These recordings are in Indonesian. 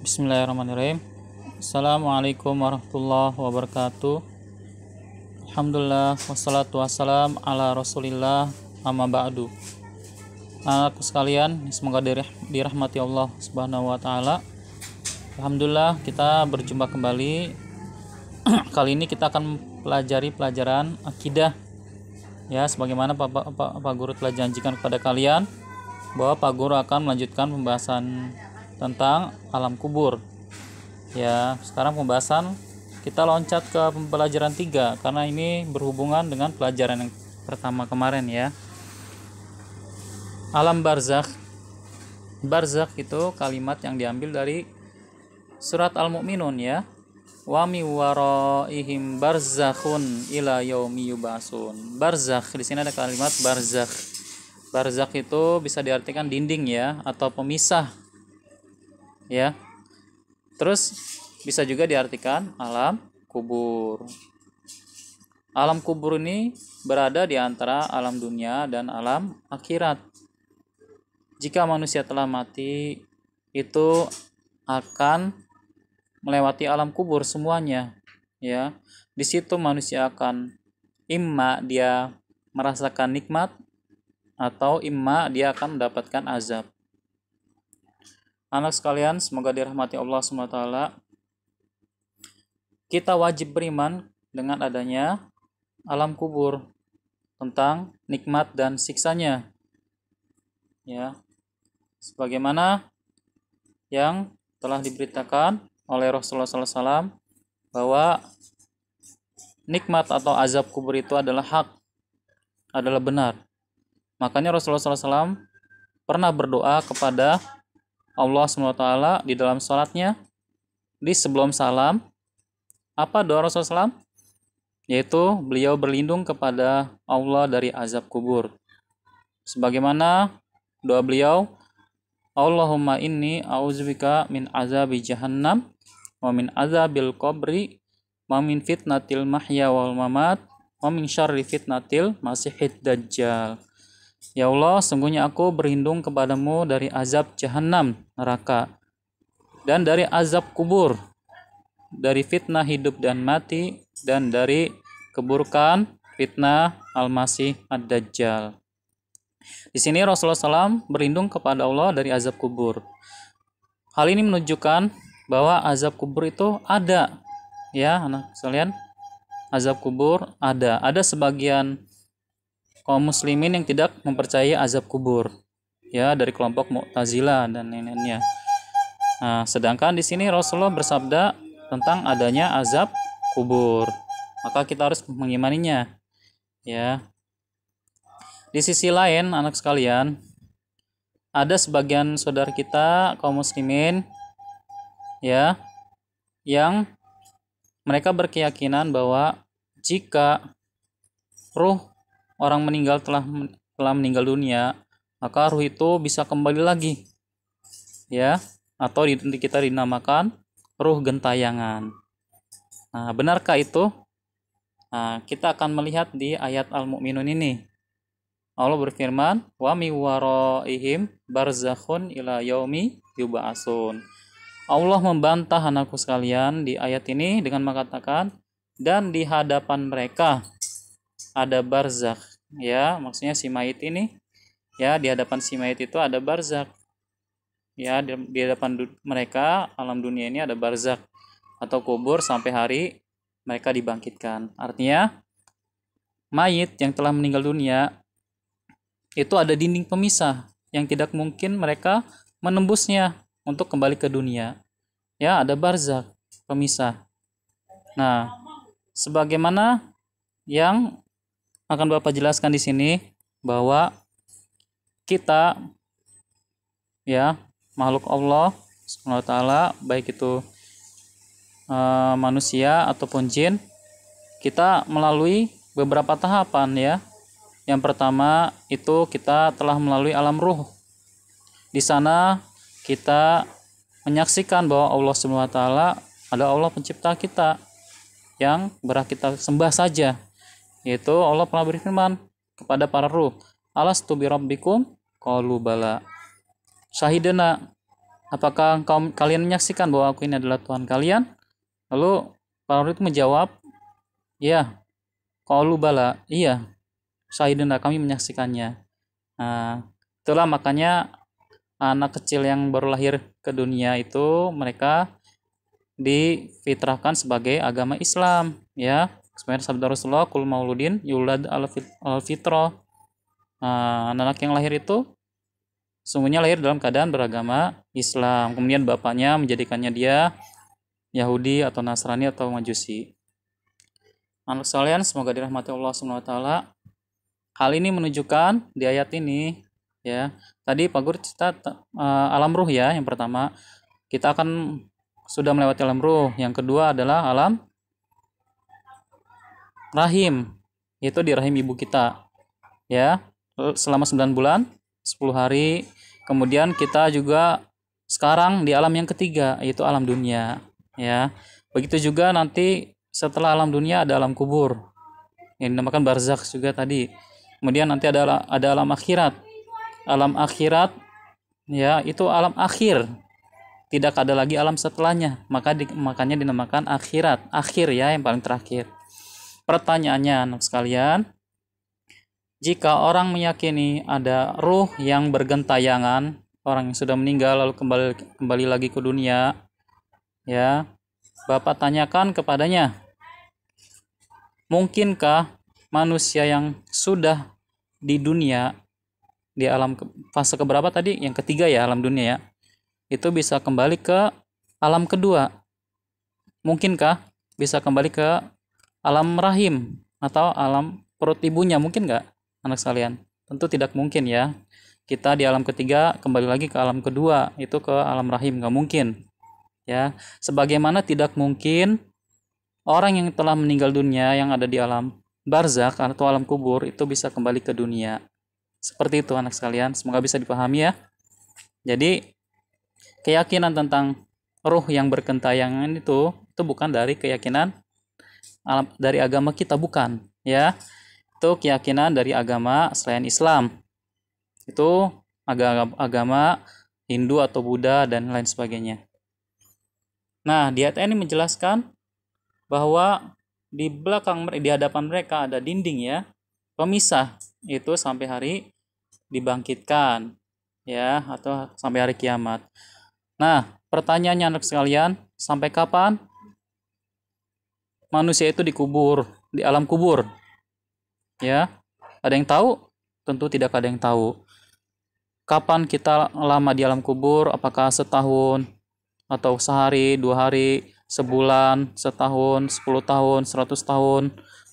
Bismillahirrahmanirrahim. Assalamualaikum warahmatullahi wabarakatuh. Alhamdulillah wassalatu wassalam ala rasulillah amma ba'du. Anakku sekalian, semoga dirahmati Allah subhanahu wa ta'ala. Alhamdulillah kita berjumpa kembali. Kali ini kita akan pelajari pelajaran akidah, ya, sebagaimana Pak Guru telah janjikan kepada kalian bahwa Pak Guru akan melanjutkan pembahasan tentang alam kubur. Ya, sekarang pembahasan kita loncat ke pelajaran 3 karena ini berhubungan dengan pelajaran yang pertama kemarin, ya. Alam barzakh. Barzakh itu kalimat yang diambil dari surat Al-Mu'minun, ya. Wa mi waraihim barzakhun ila yaumi yub'atsun. Barzakh, di sini ada kalimat barzakh. Barzakh itu bisa diartikan dinding, ya, atau pemisah, ya. Terus bisa juga diartikan alam kubur. Alam kubur ini berada di antara alam dunia dan alam akhirat. Jika manusia telah mati, itu akan melewati alam kubur semuanya, ya. Di situ manusia akan imma dia merasakan nikmat atau imma dia akan mendapatkan azab. Anak sekalian, semoga dirahmati Allah SWT. Kita wajib beriman dengan adanya alam kubur, tentang nikmat dan siksanya, ya. Sebagaimana yang telah diberitakan oleh Rasulullah SAW bahwa nikmat atau azab kubur itu adalah hak, adalah benar. Makanya Rasulullah SAW pernah berdoa kepada Allah SWT di dalam salatnya, di sebelum salam. Apa doa Rasulullah SAW? Yaitu beliau berlindung kepada Allah dari azab kubur. Sebagaimana doa beliau, Allahumma inni a'udzubika min azabi jahannam wa min azabil qabri wa min fitnatil mahya wal mamat wa min syarri fitnatil masihid dajjal. Ya Allah, sungguhnya aku berlindung kepadamu dari azab jahanam, neraka, dan dari azab kubur, dari fitnah hidup dan mati, dan dari keburukan fitnah Al-Masih Ad-Dajjal. Di sini Rasulullah SAW berlindung kepada Allah dari azab kubur. Hal ini menunjukkan bahwa azab kubur itu ada, ya anak sekalian. Azab kubur ada. Ada sebagian kaum muslimin yang tidak mempercayai azab kubur, ya, dari kelompok Mu'tazilah dan lain-lainnya. Nah, sedangkan di sini Rasulullah bersabda tentang adanya azab kubur, maka kita harus mengimaninya, ya. Di sisi lain, anak sekalian, ada sebagian saudara kita kaum muslimin, ya, yang mereka berkeyakinan bahwa jika ruh orang meninggal telah meninggal dunia, maka ruh itu bisa kembali lagi, ya, atau kita dinamakan ruh gentayangan. Nah, benarkah itu? Nah, kita akan melihat di ayat Al-Mu'minun ini. Allah berfirman, wa mi waraihim barzakhun ila yaumi yub'atsun. Allah membantah anakku sekalian di ayat ini dengan mengatakan, dan di hadapan mereka ada barzakh, ya, maksudnya si mayit ini, ya, di hadapan si mayit itu ada barzakh, ya, di hadapan mereka alam dunia ini ada barzakh atau kubur sampai hari mereka dibangkitkan. Artinya mayit yang telah meninggal dunia itu ada dinding pemisah yang tidak mungkin mereka menembusnya untuk kembali ke dunia, ya, ada barzakh pemisah. Nah, sebagaimana yang akan Bapak jelaskan di sini, bahwa kita, ya, makhluk Allah Subhanahu wa taala, baik itu manusia ataupun jin, kita melalui beberapa tahapan, ya. Yang pertama itu kita telah melalui alam ruh. Di sana kita menyaksikan bahwa Allah Subhanahu wa taala adalah Allah pencipta kita yang berhak kita sembah saja. Yaitu Allah pernah berfirman kepada para ruh, alastu bi rabbikum qalu bala syahidana. apakah kalian menyaksikan bahwa aku ini adalah Tuhan kalian? Lalu para murid menjawab, ya. Qalu bala, iya. Syahiduna, kami menyaksikannya. Nah, itulah makanya anak kecil yang baru lahir ke dunia itu mereka difitrahkan sebagai agama Islam, ya. Sebenarnya sabda Rasulullah, kul mauludin yulad al fitrah. Nah, anak yang lahir itu sungguhnya lahir dalam keadaan beragama Islam. Kemudian bapaknya menjadikannya dia Yahudi atau Nasrani atau Majusi. Anak sekalian, semoga dirahmati Allah Subhanahu wa taala. Hal ini menunjukkan di ayat ini, ya. Tadi Pak Guru cerita alam ruh, ya. Yang pertama, kita akan sudah melewati alam ruh. Yang kedua adalah alam rahim, yaitu di rahim ibu kita, ya. Selama 9 bulan, 10 hari. Kemudian kita juga sekarang di alam yang ketiga, yaitu alam dunia, ya. Begitu juga nanti setelah alam dunia ada alam kubur, yang dinamakan barzakh juga tadi. Kemudian nanti ada alam akhirat. Alam akhirat, ya, itu alam akhir. Tidak ada lagi alam setelahnya. Makanya dinamakan akhirat. Akhir, ya, yang paling terakhir. Pertanyaannya, anak sekalian, jika orang meyakini ada ruh yang bergentayangan, orang yang sudah meninggal lalu kembali lagi ke dunia, ya, Bapak tanyakan kepadanya, mungkinkah manusia yang sudah di dunia, di alam fase keberapa tadi? Yang ketiga, ya, alam dunia, ya, itu bisa kembali ke alam kedua? Mungkinkah bisa kembali ke alam rahim atau alam perut ibunya? Mungkin nggak, anak sekalian? Tentu tidak mungkin, ya. Kita di alam ketiga kembali lagi ke alam kedua, itu ke alam rahim, nggak mungkin, ya. Sebagaimana tidak mungkin orang yang telah meninggal dunia yang ada di alam barzakh atau alam kubur itu bisa kembali ke dunia. Seperti itu, anak sekalian. Semoga bisa dipahami, ya. Jadi keyakinan tentang ruh yang bergentayangan itu bukan dari keyakinan dari agama kita, bukan, ya. Itu keyakinan dari agama selain Islam. Itu agama Hindu atau Buddha dan lain sebagainya. Nah, di ayat ini menjelaskan bahwa di hadapan mereka ada dinding, ya, pemisah, itu sampai hari dibangkitkan, ya, atau sampai hari kiamat. Nah, pertanyaannya, anak sekalian, sampai kapan manusia itu dikubur, di alam kubur? Ya, ada yang tahu? Tentu tidak ada yang tahu. Kapan kita lama di alam kubur? Apakah setahun, atau sehari, 2 hari, sebulan, setahun, 10 tahun, 100 tahun,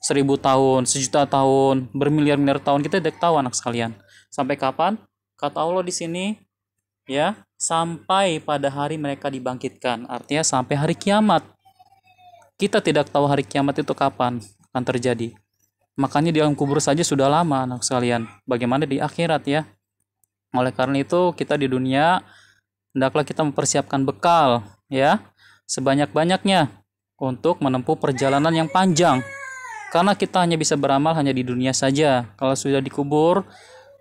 1000 tahun, 1.000.000 tahun, bermiliar-miliar tahun? Kita tidak tahu, anak sekalian. Sampai kapan? Kata Allah di sini, ya, sampai pada hari mereka dibangkitkan. Artinya sampai hari kiamat. Kita tidak tahu hari kiamat itu kapan akan terjadi. Makanya di alam kubur saja sudah lama, anak sekalian. Bagaimana di akhirat, ya? Oleh karena itu, kita di dunia hendaklah kita mempersiapkan bekal, ya, sebanyak-banyaknya untuk menempuh perjalanan yang panjang. Karena kita hanya bisa beramal hanya di dunia saja. Kalau sudah dikubur,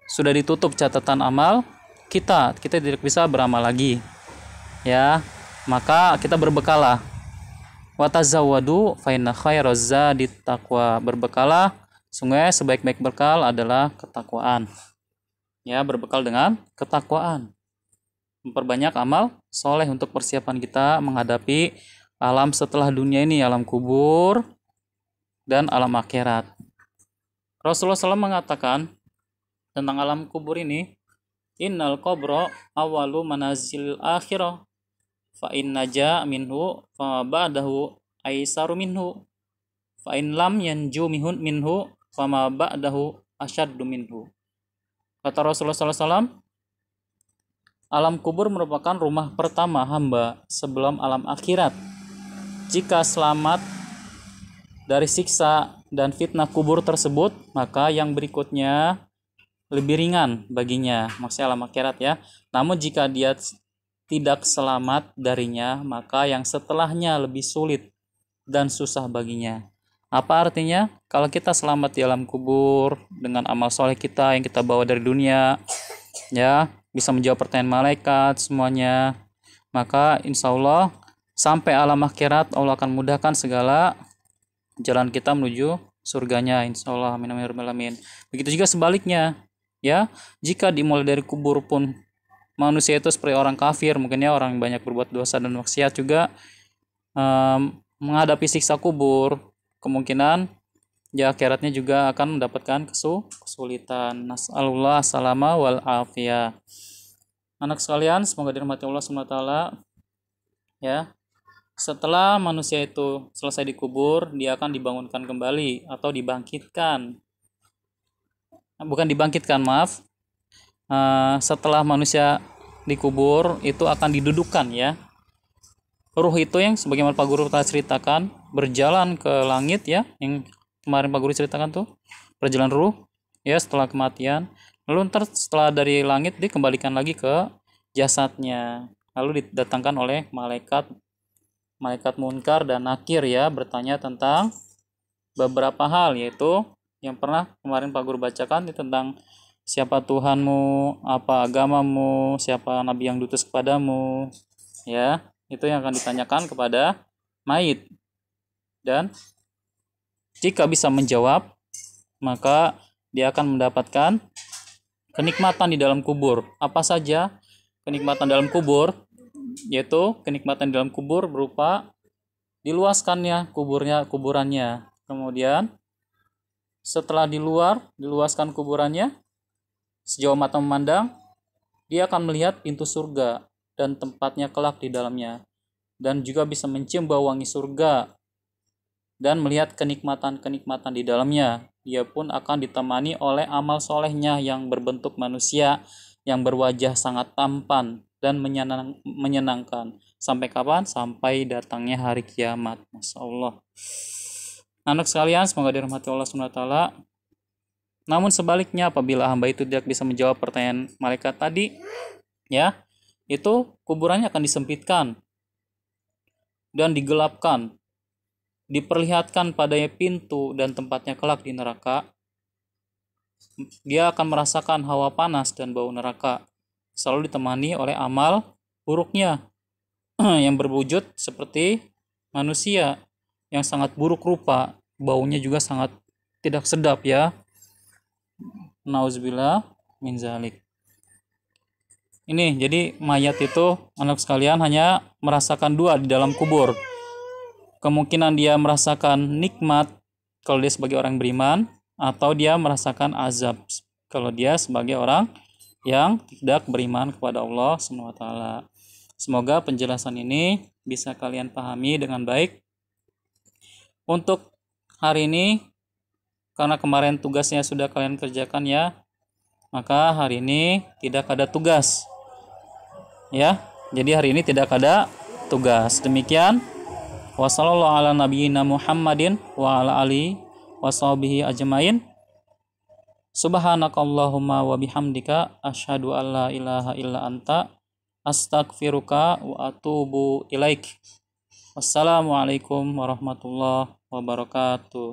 sudah ditutup catatan amal, kita tidak bisa beramal lagi, ya. Maka kita berbekalah. Watazawwadu fa inna khairaz zadi taqwa. Berbekalah, sungguh sebaik-baik bekal adalah ketakwaan. Ya, berbekal dengan ketakwaan. Memperbanyak amal soleh untuk persiapan kita menghadapi alam setelah dunia ini, alam kubur dan alam akhirat. Rasulullah SAW mengatakan tentang alam kubur ini, innal qabra awalu manazil akhirah fa in naja minhu fa ba'dahu aisaru minhu fa in lam yanju minhu fa ma ba'dahu asyaddu minhu. Kata Rasulullah SAW, alam kubur merupakan rumah pertama hamba sebelum alam akhirat. Jika selamat dari siksa dan fitnah kubur tersebut, maka yang berikutnya lebih ringan baginya, maksudnya alam akhirat, ya. Namun jika dia tidak selamat darinya, maka yang setelahnya lebih sulit dan susah baginya. Apa artinya? Kalau kita selamat di alam kubur dengan amal soleh kita yang kita bawa dari dunia, ya, bisa menjawab pertanyaan malaikat semuanya, maka insya Allah sampai alam akhirat Allah akan mudahkan segala jalan kita menuju surganya, insya Allah. Amin amin rabbal alamin. Begitu juga sebaliknya, ya, jika dimulai dari kubur pun manusia itu seperti orang kafir, mungkin ya orang yang banyak berbuat dosa dan maksiat juga, menghadapi siksa kubur, kemungkinan ya akhiratnya juga akan mendapatkan kesulitan. Nas'alullah salama wal afiyah. Anak sekalian, semoga dirahmati Allah SWT, ya. Setelah manusia itu selesai dikubur, dia akan dibangunkan kembali atau dibangkitkan. Bukan dibangkitkan, maaf. Setelah manusia dikubur itu akan didudukkan, ya. Ruh itu yang sebagaimana Pak Guru telah ceritakan berjalan ke langit, ya, yang kemarin Pak Guru ceritakan tuh, perjalanan ruh, ya, setelah kematian. Lalu setelah dari langit dikembalikan lagi ke jasadnya. Lalu didatangkan oleh malaikat munkar dan nakir, ya, bertanya tentang beberapa hal, yaitu yang pernah kemarin Pak Guru bacakan tentang siapa Tuhanmu, apa agamamu, siapa nabi yang diutus kepadamu, ya. Itu yang akan ditanyakan kepada mayit. Dan jika bisa menjawab, maka dia akan mendapatkan kenikmatan di dalam kubur. Apa saja kenikmatan dalam kubur? Yaitu kenikmatan di dalam kubur berupa diluaskannya kuburannya. Kemudian setelah diluaskan kuburannya, sejauh mata memandang, dia akan melihat pintu surga dan tempatnya kelak di dalamnya. Dan juga bisa mencium bau wangi surga dan melihat kenikmatan-kenikmatan di dalamnya. Dia pun akan ditemani oleh amal solehnya yang berbentuk manusia, yang berwajah sangat tampan dan menyenangkan. Sampai kapan? Sampai datangnya hari kiamat. Masya Allah. Anak sekalian, semoga dirahmati Allah SWT. Namun sebaliknya, apabila hamba itu tidak bisa menjawab pertanyaan malaikat tadi, ya, itu kuburannya akan disempitkan dan digelapkan. Diperlihatkan padanya pintu dan tempatnya kelak di neraka. Dia akan merasakan hawa panas dan bau neraka, selalu ditemani oleh amal buruknya yang berwujud seperti manusia yang sangat buruk rupa, baunya juga sangat tidak sedap, ya. Nauzubillah min zalik. Ini jadi mayat itu, anak sekalian, hanya merasakan dua di dalam kubur. Kemungkinan dia merasakan nikmat kalau dia sebagai orang beriman, atau dia merasakan azab kalau dia sebagai orang yang tidak beriman kepada Allah SWT. Semoga penjelasan ini bisa kalian pahami dengan baik. Untuk hari ini, karena kemarin tugasnya sudah kalian kerjakan, ya, maka hari ini tidak ada tugas, ya. Jadi hari ini tidak ada tugas. Demikian. Wassallallahu ala nabiyyina Muhammadin wa ala alihi washabihi ajmain. Subhanakallahumma wa bihamdika asyhadu an la ilaha illa anta astaghfiruka wa atubu ilaik. Wassalamualaikum warahmatullahi wabarakatuh.